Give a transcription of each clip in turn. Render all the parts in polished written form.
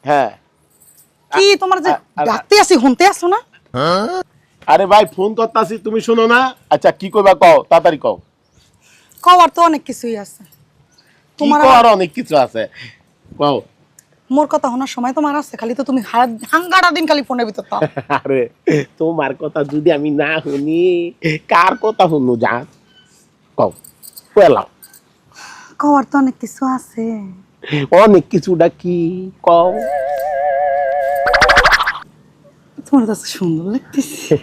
হ্যাঁ কি তোমার যে ডাকতে আসি শুনতে আসো না? আরে ভাই ফোন করতাছি তুমি শুনো না। আচ্ছা কি কইবা কও, তাড়াতাড়ি কও। কওয়ার তো অনেক কিছুই আছে। তোমার আর অনেক কিছু আছে, কও। মোর কথা শোনার সময় তোমার আছে, খালি তো তুমি হাঙ্গাটা দিন খালি ফোনের ভিতর থাও। আরে তোমার কথা যদি আমি না শুনি কার কথা শুনু, যা কও কইলাম। কওয়ার তো অনেক কিছু আছে। অনেক কিছুটা কি কও। তোমার কাছে সুন্দর লাগতেছে।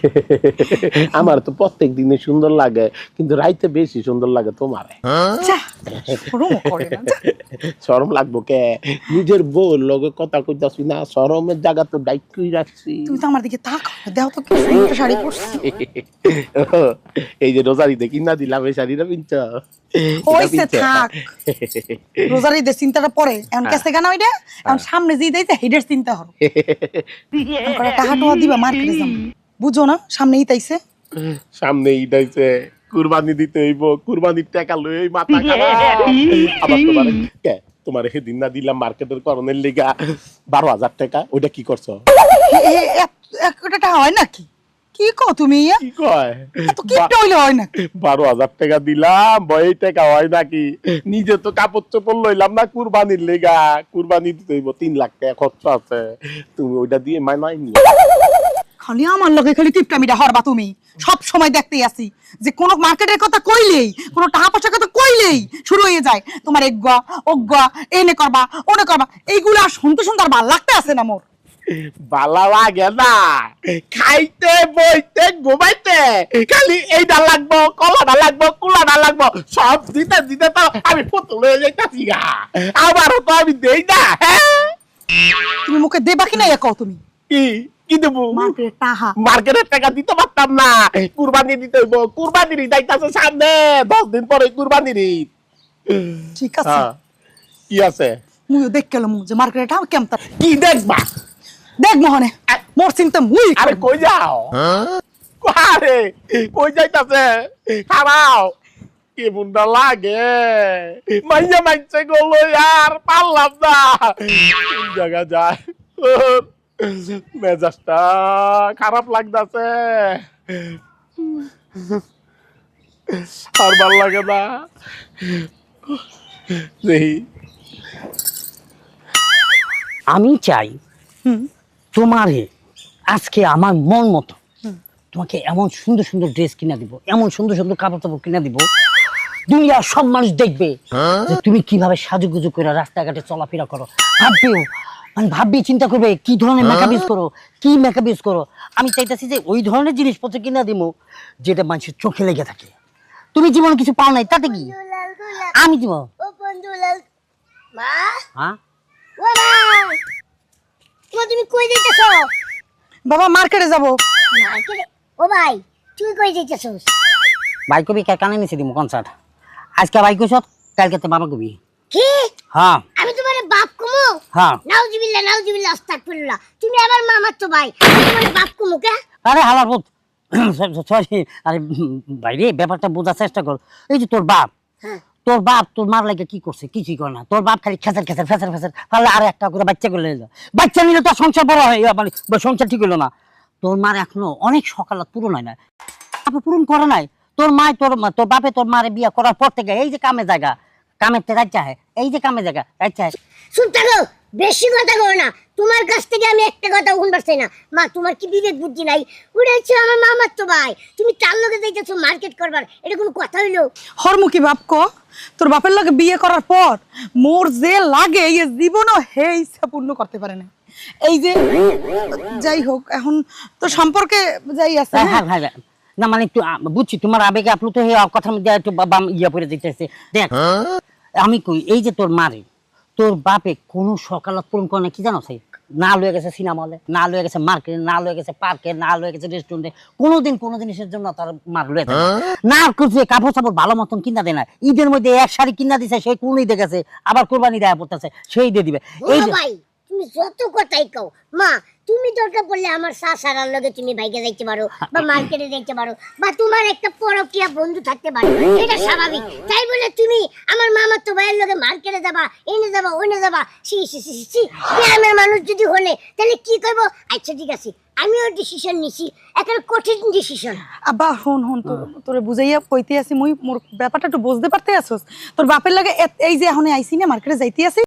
আমার তো প্রত্যেক দিনে সুন্দর লাগে, কিন্তু রাইতে বেশি সুন্দর লাগে তোমার। শরম করে না? শরম লাগবো কে? নিজের বউর লগে কথা কইতাছি না, শরমের জায়গা তো ডাইকই রাখছি। তুমি তো আমার দিকে তাকাও, দেখো তো কি সুন্দর শাড়ি পরছি। এই যে রোজারিতে কিনা দিলাম এই শাড়িটা পিনছ। হইছে থাক, রোজার ঈদের চিন্তাটা পরে, এখন কাছে গানা ওইটা, এখন সামনে যে দিয়েছে হেডের চিন্তা হলো। টাকা টোয়া দিবা মার্কেটে যাম, বুঝো না সামনে ঈদ আইছে। সামনে ঈদ আইছে, কুরবানি দিতে হইব, কুরবানির টাকা লই মাথা খারাপ। আবার তোমার সেদিন না দিলাম মার্কেটের করণের লিগা 12,000 টাকা, ওইটা কি করছো? একটা হয় নাকি? কি কো তুমি? কি কয় এত কিপটা হইলে হয় না? 12,000 টাকা দিলাম, বই টাকা হয় নাকি? নিজে তো কাপড় চোপড় লইলাম না কুরবানির লিগা, কুরবানি দিতে হইব 3 লাখ টাকা খরচ আছে, তুমি ওইটা দিয়ে মানাই নি। খালি আমার লগে খালি কিপটামিটা হরবা তুমি। সব সময় দেখতেই আসি যে কোন মার্কেটের কথা কইলেই, কোন টাকা পয়সার কথা কইলেই শুরু হয়ে যায় তোমার এগা ওগা, এনে করবা ওনে করবা। এইগুলা শুনতে শুনতে আর ভাল লাগতে আছে না মোর। বালা লাগে না, খাইতে বইতে ঘুমাইতে খালি এইটা লাগবো, কলাটা লাগবো, কুলাটা লাগবো, সব দিতে দিতে তো আমি পুতুল হয়ে যাইতাছি গা। আবারও তো আমি দেই না। হ্যাঁ তুমি মুখে দেবা কি না কও তুমি? কি কি দেবো? মার্কেটের টাকা দিতে পারতাম না, কুরবানি দিতে হইব। কুরবানির ঈদ আইতাছে সামনে, 10 দিন পরে কুরবানির ঈদ। ঠিক আছে, কি আছে? মুইও দেখ গেলাম যে মার্কেটের টাকা কেমন। কি দেখবা? দেখ মহনে মোর চিন্তা মুই। আরে কই যাও? আরে কই যাইতাছে? খারাও কি মুন্ডা লাগে, মাইয়া মাইছে গলো আর পারলাম না। কোন জায়গা যায়, মেজাজটা খারাপ লাগতাছে, আর ভাল লাগে না। আমি চাই তোমারে আজকে আমার মন মতো তোমাকে এমন সুন্দর সুন্দর ড্রেস কিনা দিব, এমন সুন্দর সুন্দর কাপড় টাপড় কিনা দিব, দুনিয়ার সব মানুষ দেখবে যে তুমি কিভাবে সাজুগুজু করে রাস্তাঘাটে চলাফেরা করো। ভাববেও মানে ভাববে, চিন্তা করবে কি ধরনের মেকআপ ইউজ করো, কি মেকআপ ইউজ করো। আমি চাইতেছি যে ওই ধরনের জিনিসপত্র কিনা দিব যেটা মানুষের চোখে লেগে থাকে। তুমি জীবনে কিছু পাও নাই, তাতে কি আমি দিব? হ্যাঁ তুমি কই যাইতেছো? বাবা মার্কেটে যাব। মার্কেটে? ও ভাই তুই কই যাইতেছস? ভাই কবি কানে নিছে দিমু কনসার্ট। আজকে ভাই কইছ, কালকে তো বাবা কবি। কি? হ্যাঁ আমি তোমার বাপ কমু? হ্যাঁ। নাউজুবিল্লাহ আস্তাগফিরুল্লাহ। তুমি আমার মামার তো ভাই, আমি তোমার বাপ কমু কে? আরে হালার ভূত, সরি। আরে ভাইরে ব্যাপারটা বোঝার চেষ্টা কর। এই যে তোর বাপ, তোর বাপ তোর মার লাগে কি করছে? কিছুই করে না। তোর বাপ খালি খেসার খেসার ফেসার ফেসার পারলে আর একটা করে বাচ্চা করে নিল। বাচ্চা নিলে তো সংসার বড় হয়, মানে সংসার ঠিক হইলো না। তোর মার এখনো অনেক সকালত পূরণ হয় না, পূরণ করে নাই। তোর মায় তোর বাপে তোর মারে বিয়া করার পর থেকে এই যে কামে জায়গা, কামের তে রাজ্যা হয়, এই যে কামে জায়গা রাজ্যা হয়। চুপ থাকো, বেশি কথা কও না। তোমার কাছ থেকে আমি একটা কথা শুনবার চাই না। মা তোমার কি বিবেক বুদ্ধি নাই? ওটা হচ্ছে আমার মামার তো ভাই, তুমি তার লগে যাইতেছো মার্কেট করবার, এটা কোনো কথা হইলো? হরমুখী বাপ ক, তোর বাপের লগে বিয়ে করার পর মোর যে লাগে এই জীবনও হে ইচ্ছা পূর্ণ করতে পারে না। এই যে যাই হোক, এখন তো সম্পর্কে যাই আছে। হ্যাঁ হ্যাঁ না মানে একটু বুঝছি তোমার আবেগে আপ্লুত হয়ে কথার মধ্যে একটু ইয়া পড়ে যেতেছে। দেখ আমি কই, এই যে তোর মারে তোর বাপে কোনো সকালত পূরণ করে না, কি জানো? সেই না লয়ে গেছে সিনেমা হলে, না লয়ে গেছে মার্কেটে, না লয়ে গেছে পার্কে, না লয়ে গেছে রেস্টুরেন্টে। কোনোদিন কোনো জিনিসের জন্য তার মার লয়ে থাকে না। কিছু কাপড় চাপড় ভালো মতন কিনা দেয় না। ঈদের মধ্যে এক শাড়ি কিনা দিছে, সেই কোন ঈদে গেছে, আবার কোরবানি দেয়া পড়তেছে, সেই দিয়ে দিবে। এই যে ভাই তুমি যত কথাই কও, মা তুমি দরকার পড়লে আমার সারার লগে তুমি বাইকে যাইতে পারো বা মার্কেটে যাইতে পারো বা তোমার একটা পরকীয়া বন্ধু থাকতে পারে, এটা স্বাভাবিক। তাই বলে তুমি আমার মামাতো ভাইয়ের লগে মার্কেটে যাবা, এনে যাবা, ওনে যাবা, গ্রামের মানুষ যদি হলে তাহলে কি করবো? আচ্ছা ঠিক আছে, আমিও ডিসিশন নিছি, একটা কঠিন ডিসিশন। আব্বা হন হন তোরে বুঝাইয়া কইতে আছি, মুই মোর ব্যাপারটা একটু বুঝতে পারতে আসছ। তোর বাপের লাগে এই যে এখন আইছি না মার্কেটে যাইতে আছি,